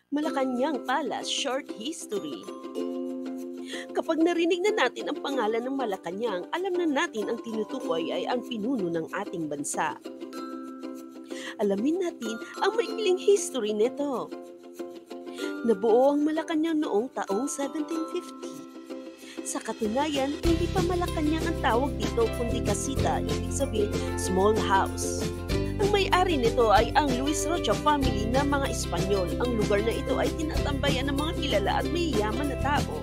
Malacanang Palace Short History. Kapag narinig na natin ang pangalan ng Malacanang, alam na natin ang tinutukoy ay ang pinuno ng ating bansa. Alamin natin ang maikling history nito. Nabuo ang Malacanang noong taong 1750. Sa katunayan, hindi pa Malacanang ang tawag dito kundi kasita, ibig sabihin small house. Ang may-ari nito ay ang Luis Rocha family na mga Espanyol. Ang lugar na ito ay tinatambayan ng mga kilala at mayayaman na tao.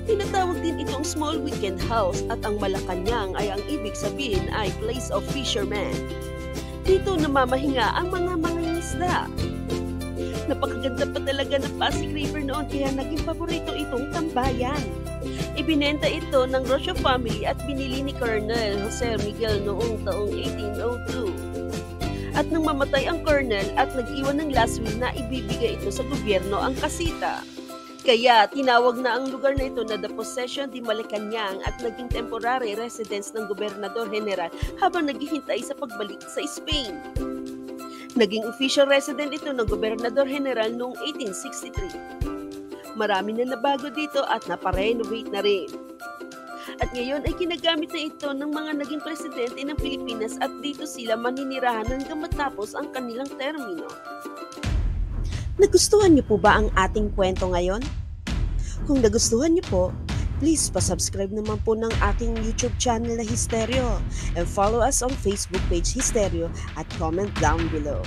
Tinatawag din itong small weekend house at ang Malacanang ay ang ibig sabihin ay place of fishermen. Dito namamahinga ang mga mangingisda. Napakaganda pa talaga ng Pasig River noon kaya naging paborito itong tambayan. Ibinenta ito ng Rocha family at binili ni Colonel Jose Miguel noong taong 1802. At nang mamatay ang colonel at nag-iwan ng last will na ibibigay ito sa gobyerno ang kasita. Kaya tinawag na ang lugar na ito na the Possession de Malacanang at naging temporary residence ng Gobernador General habang naghihintay sa pagbalik sa Spain. Naging official resident ito ng Gobernador General noong 1863. Marami na nabago dito at naparenovate na rin. At ngayon ay ginagamit na ito ng mga naging presidente ng Pilipinas at dito sila maninirahan hanggang matapos ang kanilang termino. Nagustuhan niyo po ba ang ating kwento ngayon? Kung nagustuhan niyo po, please pa-subscribe naman po ng ating YouTube channel na Histeryo and follow us on Facebook page Histeryo at comment down below.